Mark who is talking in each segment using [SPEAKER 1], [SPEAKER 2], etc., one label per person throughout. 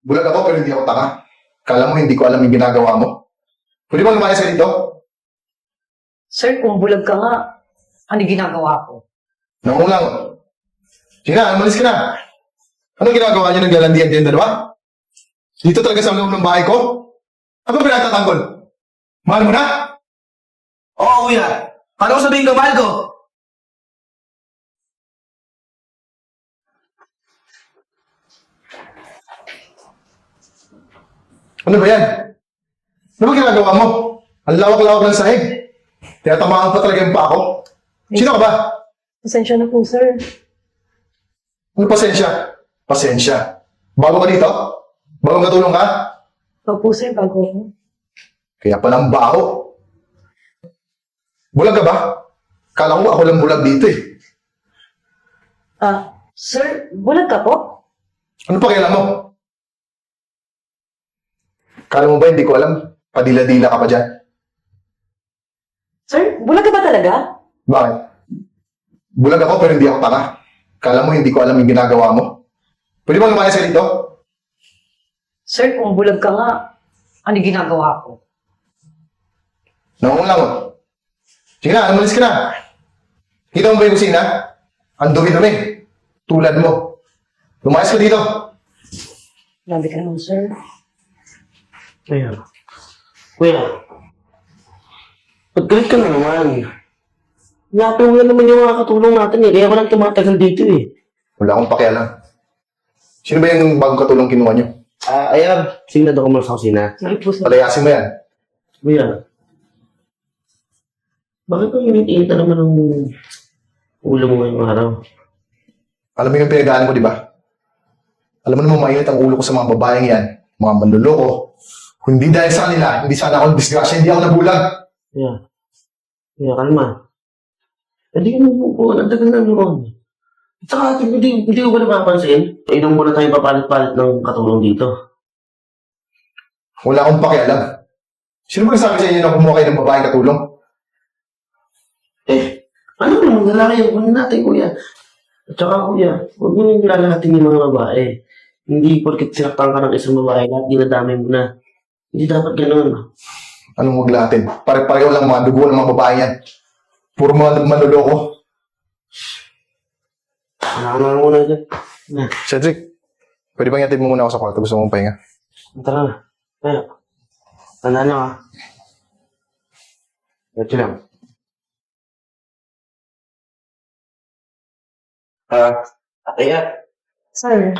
[SPEAKER 1] Bulag ako pero hindi ako tanga. Kala mo hindi ko alam yung ginagawa mo? Pwede bang lumayas ka dito?
[SPEAKER 2] Sir, kung bulag ka nga, ano ginagawa ko?
[SPEAKER 1] Nangulang. Sige na, umalis ka na. Anong ginagawa niyo naglalandian din dalawa? Dito talaga sa loob ng bahay ko? Ano pinatatanggol? Mahal mo na?
[SPEAKER 3] Oo, kuya. Paano ko sabihin ko, mahal ko?
[SPEAKER 1] Ano ba yan? Ano ba ginagawa mo? Ang lawak-lawak ng sahig. Tinatamaan pa talaga yung pa ako. Sino ka ba?
[SPEAKER 2] Pasensya na po, sir.
[SPEAKER 1] Ano pasensya? Pasensya. Bago ka dito? Bagong katulong ka?
[SPEAKER 2] Opo, sir, bago.
[SPEAKER 1] Kaya palang baho. Bulag ka ba? Kala ko ako lang bulag dito eh.
[SPEAKER 2] Sir, bulag ka po?
[SPEAKER 1] Ano pakialam mo? Kala mo ba hindi ko alam? Padila-dila ka pa dyan.
[SPEAKER 2] Sir, bulag ka ba talaga?
[SPEAKER 1] Bakit? Bulag ako pero hindi ako tanga. Kala mo hindi ko alam yung ginagawa mo? Pwede bang lumayas ka dito?
[SPEAKER 2] Sir, kung bulag ka nga, ano ginagawa ko?
[SPEAKER 1] Nangungulang mo. Sige na, umalis ka na. Kita mo ba yung kusina? Ang dumi-dumi. Tulad mo. Lumayas ka dito.
[SPEAKER 2] Grabe ka naman, sir.
[SPEAKER 3] Kuya. Kuya. Ba't galit ka na naman? Hanapin mo na naman yung mga katulong natin eh. Kaya ako lang tumatagal dito eh.
[SPEAKER 1] Wala akong pakialam. Sino ba yung bagong katulong kinuha niyo?
[SPEAKER 3] Ayan. Sige na doon ko muna sa kusina.
[SPEAKER 2] Sorry po, sir.
[SPEAKER 1] Palayasin mo yan.
[SPEAKER 3] Kuya. Bakit ang init-init na naman ang ulo mo ngayong araw?
[SPEAKER 1] Alam mo yung pinagdaan ko, di ba? Alam mo naman mainit ang ulo ko sa mga babaeng yan. Mga manluloko. Hindi dahil sa kanila, hindi sana ako disgrasya, hindi ako nabulag.
[SPEAKER 3] Kuya. Kuya, kalma. Hindi ka nabubuo. Ang tagal na naman. At saka, hindi ko ba napapansin? Inom muna tayo papalit-palit ng katulong dito.
[SPEAKER 1] Wala akong pakialam. Sino ba nagsabi sa inyo na kumuha kayo ng babaeng katulong?
[SPEAKER 3] Ano naman, lalaki yung kunin natin, kuya. At saka, kuya, huwag mo nang lalahatin yung mga babae. Hindi porket sinaktan ka ng isang babae, lahat dinadamay mo na. Hindi dapat ganun.
[SPEAKER 1] Anong wag natin? Pare-pareho lang mga dugo ng mga babae yan. Puro mga manluloko.
[SPEAKER 3] Ano na muna dyan?
[SPEAKER 1] Cedric, pwede bang yatid mo muna ako sa kwarto? Gusto mong pahinga?
[SPEAKER 3] Tara na. Kaya, tandaan nyo ha. Ito lang. Kaya,
[SPEAKER 2] Sir,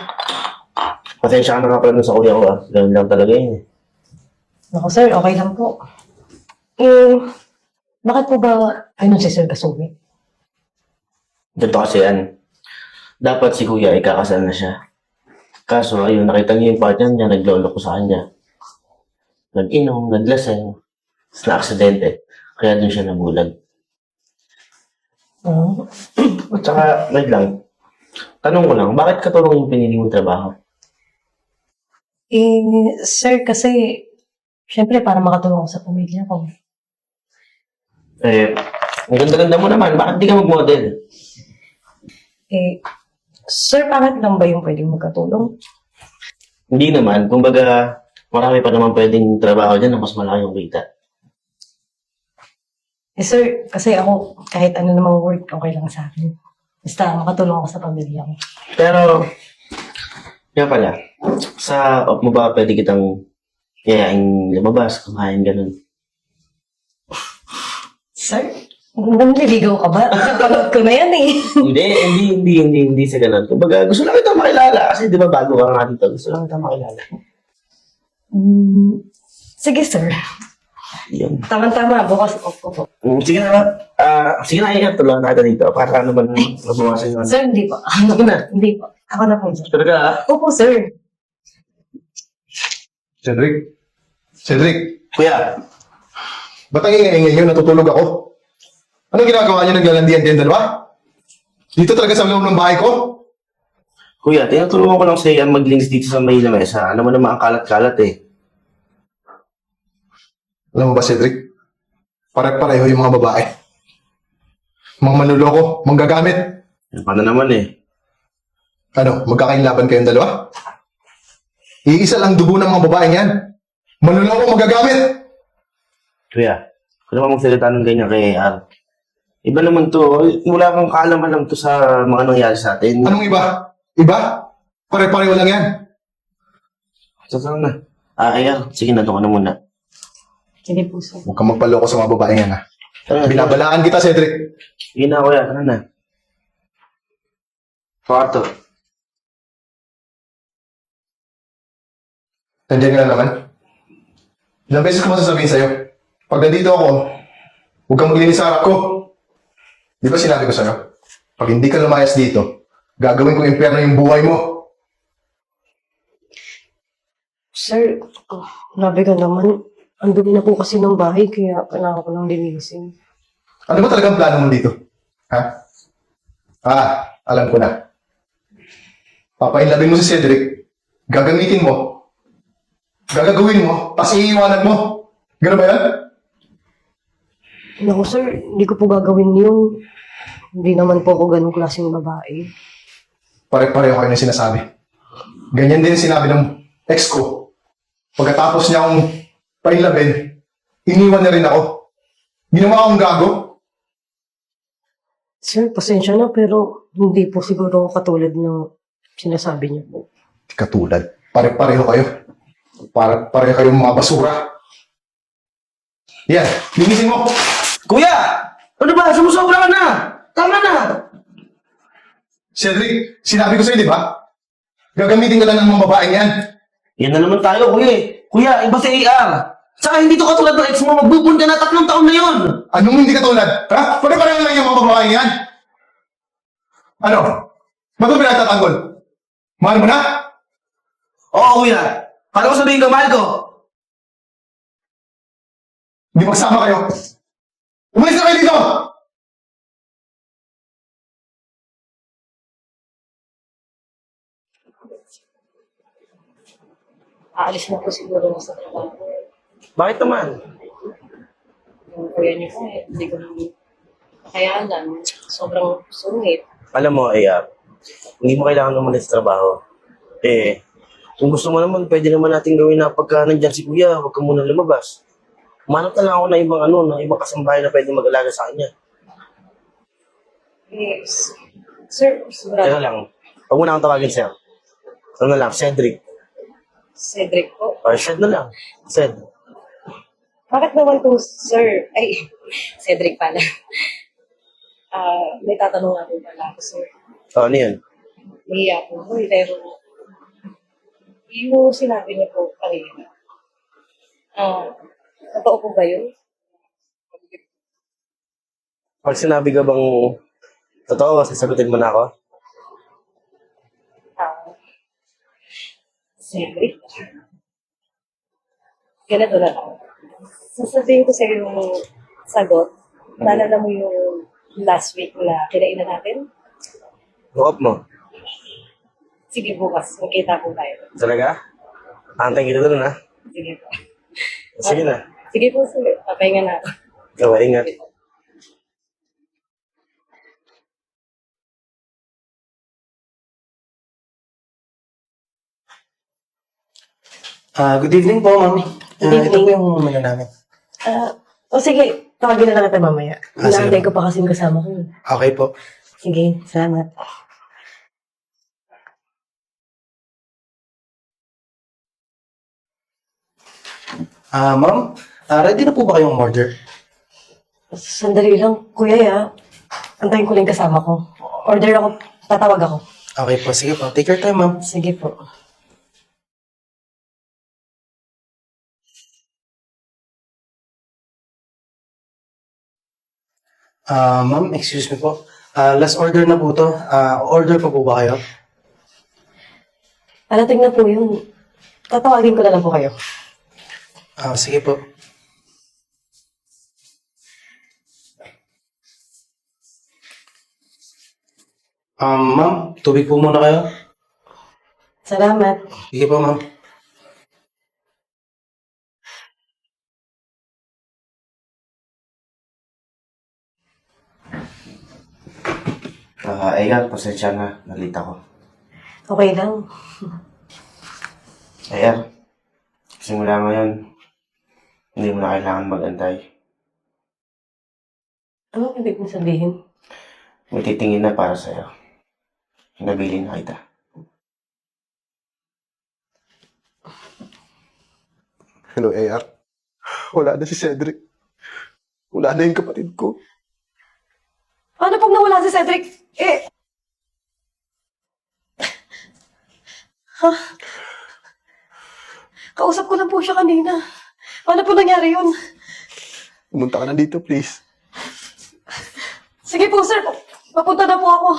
[SPEAKER 3] pasensya ka na nga pala dun sa kuya ko ha. Ganun lang talaga yun eh.
[SPEAKER 2] naku, sir, okay lang po. Bakit po ba, si Sir Kasumi?
[SPEAKER 3] Ganito kasi yan. Dapat si kuya ay kakasal na siya. Kaso ayun, nakita niya yung partner niya, naglolo ko sa kanya. Nag-inom, naglaseng, tapos na-aksidente. Kaya dun siya nabulag. At saka, wait lang. Tanong ko lang, bakit katulong yung pinili mong trabaho?
[SPEAKER 2] Sir, kasi, syempre, para makatulong ako sa pamilya ko.
[SPEAKER 3] Ang ganda-ganda mo naman, bakit di ka mag-model?
[SPEAKER 2] Sir, bakit lang ba yung pwedeng magkatulong?
[SPEAKER 3] Hindi naman, kumbaga, marami pa naman pwedeng trabaho dyan na mas malaki yung kita.
[SPEAKER 2] Sir, kasi ako, kahit ano namang work, okay lang sa akin. Basta makatulong ako sa pamilya ko.
[SPEAKER 3] Pero, nga pala, sa off mo ba pwede kitang yayain lumabas, kumain, ganun?
[SPEAKER 2] Sir, nanliligaw ka ba? Napanood ko na yan eh.
[SPEAKER 3] Hindi sa ganun. Kumbaga, gusto lang kitang makilala kasi di ba bago ka nga dito, gusto lang kitang makilala.
[SPEAKER 2] Sige, sir.
[SPEAKER 3] Yun.
[SPEAKER 2] Tama-tama, bukas off ko po.
[SPEAKER 3] Sige na, sige na, iyan, tulungan na kita dito para naman mabawasan yun.
[SPEAKER 2] Sir, hindi po.
[SPEAKER 3] Sige na.
[SPEAKER 2] Hindi po. Ako na po. Sir.
[SPEAKER 3] Talaga ha?
[SPEAKER 2] Opo, sir.
[SPEAKER 1] Cedric? Cedric,
[SPEAKER 3] Kuya,
[SPEAKER 1] ba't ang ingay-ingay nyo? Natutulog ako. Anong ginagawa nyo naglalandian din dalawa? Dito talaga sa loob ng bahay ko?
[SPEAKER 3] kuya, tinutulungan ko lang sa iyan mag-links dito sa may lamesa. Alam mo naman ang kalat-kalat eh.
[SPEAKER 1] Alam mo ba, Cedric? Pare-pareho yung mga babae. Mga manluloko, manggagamit.
[SPEAKER 3] Paano naman eh?
[SPEAKER 1] Ano, magkakainlaban kayong dalawa? Iisa lang dugo ng mga babaeng yan. Manluloko magagamit.
[SPEAKER 3] Kuya, kung naman magsalita ng ganyan kay AR. Iba naman to. Wala kang kaalam-alam to sa mga nangyari sa atin.
[SPEAKER 1] Anong iba? Iba? Pare-pareho lang yan.
[SPEAKER 3] Saan na? AR, sige na, doon ka na muna.
[SPEAKER 2] Sige po, sir.
[SPEAKER 1] Huwag kang magpaloko sa mga babaeng yan, ha?
[SPEAKER 3] Tara na,
[SPEAKER 1] Binabalaan kita, Cedric.
[SPEAKER 3] sige na, kuya. Tara na. Kwarto.
[SPEAKER 1] Nandiyan ka na naman. Ilang beses ko masasabihin sa'yo. Pag nandito ako, huwag kang maglinis sa harap ko. Di ba sinabi ko sa'yo? Pag hindi ka lumayas dito, gagawin kong impyerno yung buhay mo.
[SPEAKER 2] Sir, grabe ka naman. Ang dumi na po kasi ng bahay, kaya kailangan ko lang linisin.
[SPEAKER 1] Ano ba talagang plano mo dito? Ha? Alam ko na. Papainlabin mo si Cedric, gagamitin mo, gagawin mo, tapos iiwanan mo. Ganun ba yan?
[SPEAKER 2] Naku, sir, hindi ko po gagawin yun. Hindi naman po ako ganong klaseng babae.
[SPEAKER 1] Pare-pareho kayo ng sinasabi. Ganyan din ang sinabi ng ex ko. Pagkatapos niya akong painlabin, iniwan na rin ako. Ginawa akong gago.
[SPEAKER 2] Sir, pasensya na, pero hindi po siguro katulad ng sinasabi niyo po.
[SPEAKER 1] Katulad. Pare-pareho kayo. Pare-pareho kayong mga basura. Yan, linisin mo.
[SPEAKER 3] Kuya! Ano ba? Sumusobra ka na! Tama na!
[SPEAKER 1] Cedric, sinabi ko sa'yo, di ba? Gagamitin ka lang ng mga babaeng yan.
[SPEAKER 3] Yan na naman tayo, kuya. Kuya, iba si AR. Saka hindi to katulad ng ex mo. Magbubun ka na 3 taon na yun.
[SPEAKER 1] Anong hindi katulad? Ha? Pare-pareho lang yung mga babaeng yan. Ano? Ba't mo pinatatanggol? Mahal mo na?
[SPEAKER 3] Oo, kuya. Paano ko sabihin ka, mahal ko?
[SPEAKER 1] Hindi magsama kayo. Umalis na kayo dito!
[SPEAKER 2] Aalis na po siguro na sa trabaho.
[SPEAKER 3] Bakit naman?
[SPEAKER 2] Yung kuya niyo po, hindi ko naman kakayanan. Sobrang sungit.
[SPEAKER 3] Alam mo, AR, hindi mo kailangan umalis sa trabaho. Kung gusto mo naman, pwede naman natin gawin na pagka nandyan si kuya, huwag ka muna lumabas. Manap na lang ako na ibang kasambahay na pwede mag-alaga sa kanya.
[SPEAKER 2] Yes. Sir,
[SPEAKER 3] Teka
[SPEAKER 2] sobrang
[SPEAKER 3] lang, huwag mo na akong tawagin, sir. Ano na lang, Cedric.
[SPEAKER 2] Cedric po.
[SPEAKER 3] Or Shed na lang. Sed.
[SPEAKER 2] Bakit naman po, sir? Ay, Cedric pala. May tatanong nga po pala ako, sir.
[SPEAKER 3] Ano yun?
[SPEAKER 2] Nahiya po ko, pero yung sinabi niyo po kanina, totoo po ba yun?
[SPEAKER 3] Pag sinabi ka bang totoo, sasagutin mo na ako?
[SPEAKER 2] Cedric? Ganito na lang. Sasabihin ko sa yung sagot, naalala mo yung last week na kinainan natin?
[SPEAKER 3] Hook up mo.
[SPEAKER 2] Sige bukas, magkita po tayo.
[SPEAKER 3] Talaga? Antay kita doon, ha?
[SPEAKER 2] Sige po.
[SPEAKER 3] Sige na.
[SPEAKER 2] Sige po, sir. Papahinga na ako.
[SPEAKER 3] Ikaw, ingat.
[SPEAKER 4] Good evening po, ma'am.
[SPEAKER 2] Good
[SPEAKER 4] Ito po
[SPEAKER 2] evening.
[SPEAKER 4] yung menu namin.
[SPEAKER 2] Sige, tawagin na lang natin mamaya.
[SPEAKER 4] Sige.
[SPEAKER 2] Inaantay ko pa kasi yung kasama ko.
[SPEAKER 4] Okay po.
[SPEAKER 2] Sige, salamat.
[SPEAKER 4] Ma'am, ready na po ba kayong order?
[SPEAKER 2] Sandali lang, kuya ya. Antayin ko lang yung kasama ko. Order ako, tatawag ako.
[SPEAKER 4] Okay po, sige po. Take your time, ma'am.
[SPEAKER 2] Sige po.
[SPEAKER 4] Ma'am, excuse me po. Last order na po to. Order pa po ba kayo?
[SPEAKER 2] Alating na po yun. Tatawagin ko na lang po kayo.
[SPEAKER 4] Sige po. Ma'am, tubig po muna kayo.
[SPEAKER 2] Salamat.
[SPEAKER 4] Sige po, ma'am.
[SPEAKER 3] Ayan, pasensya na. Nalita ko.
[SPEAKER 2] Okay lang.
[SPEAKER 3] Kaya, simula ngayon, hindi mo na kailangan mag-antay.
[SPEAKER 2] Ano ang ibig mo sabihin?
[SPEAKER 3] May titingin na para sa'yo. Nabili na kita.
[SPEAKER 1] Hello, AR. Wala na si Cedric. Wala na yung kapatid ko.
[SPEAKER 2] Paano pag nawala si Cedric? Ha? Kausap ko lang po siya kanina. Paano po nangyari yun?
[SPEAKER 1] Pumunta ka na dito, please.
[SPEAKER 2] Sige po, sir. Papunta na po ako.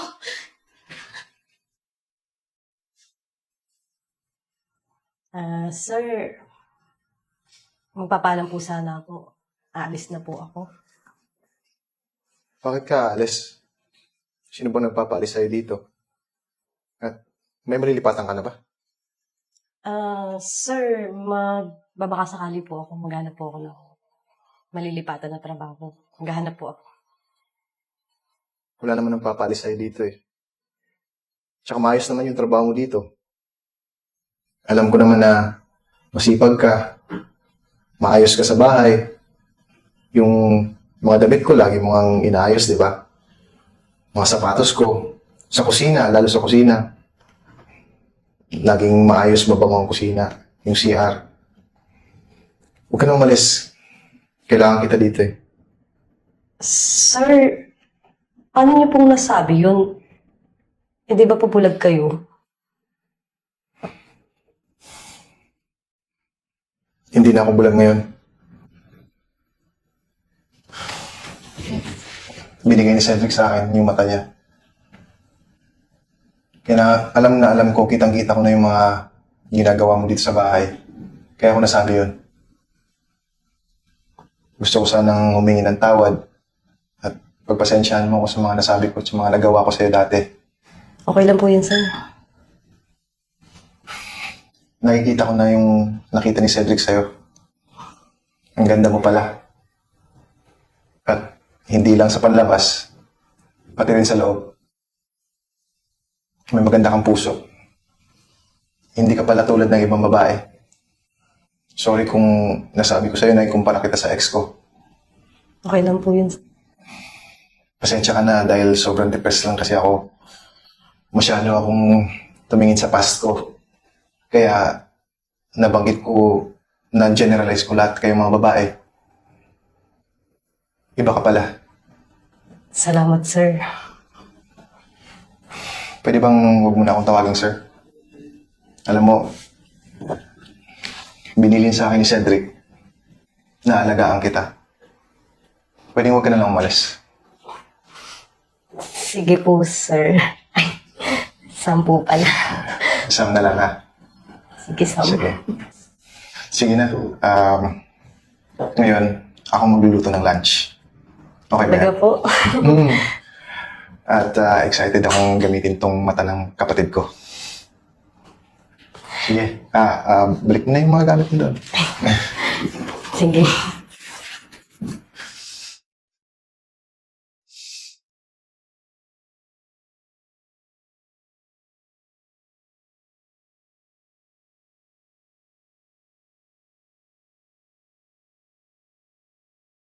[SPEAKER 2] Sir, magpapalam po sana ako. Aalis na po ako.
[SPEAKER 1] Bakit ka aalis? Sino ba nagpapaalis sa'yo dito? At may malilipatan ka na ba?
[SPEAKER 2] Sir, magbabaka sakali po ako. Maghanap po ako ng malilipatan na trabaho. Maghanap po ako.
[SPEAKER 1] Wala naman nagpapaalis sa'yo dito eh. Tsaka maayos naman yung trabaho mo dito. Alam ko naman na masipag ka, maayos ka sa bahay. Yung mga damit ko, lagi mo ang inaayos, di ba? Mga sapatos ko, sa kusina, lalo sa kusina. Laging maayos mabango ang kusina, yung CR. Huwag ka na umalis. Kailangan kita dito eh.
[SPEAKER 2] Sir, paano niyo pong nasabi yun? Hindi ba pupulag kayo?
[SPEAKER 1] Hindi na ako bulag ngayon. Binigay ni Cedric sa akin yung mata niya. Kaya na alam ko, kitang-kita ko na yung mga ginagawa mo dito sa bahay. Kaya ako nasabi yun. Gusto ko sanang humingi ng tawad at pagpasensyahan mo ko sa mga nasabi ko at sa mga nagawa ko sa'yo dati.
[SPEAKER 2] Okay lang po yun, sir.
[SPEAKER 1] Nakikita ko na yung nakita ni Cedric sa'yo. Ang ganda mo pala. At hindi lang sa panlabas, pati rin sa loob. May maganda kang puso. Hindi ka pala tulad ng ibang babae. Sorry kung nasabi ko sa'yo na ikumpara kita sa ex ko.
[SPEAKER 2] Okay lang po yun.
[SPEAKER 1] Pasensya ka na dahil sobrang depressed lang kasi ako. Masyado akong tumingin sa past ko. Kaya nabanggit ko, na-generalize ko lahat kayong mga babae. Iba ka pala.
[SPEAKER 2] Salamat, sir.
[SPEAKER 1] Pwede bang huwag mo na akong tawagin, sir? Alam mo, binilin sa akin ni Cedric na alagaan kita. Pwede huwag ka na lang umalis.
[SPEAKER 2] Sige po, sir. Ay, 10 pala.
[SPEAKER 1] Isang na lang, ha?
[SPEAKER 2] Sige, 10.
[SPEAKER 1] Sige. Sige na. Ngayon, ako magluluto ng lunch. Okay ba
[SPEAKER 2] Talaga
[SPEAKER 1] yan?
[SPEAKER 2] po.
[SPEAKER 1] At excited akong gamitin tong mata ng kapatid ko. Sige. Balik mo na yung mga gamit mo doon.
[SPEAKER 2] Sige.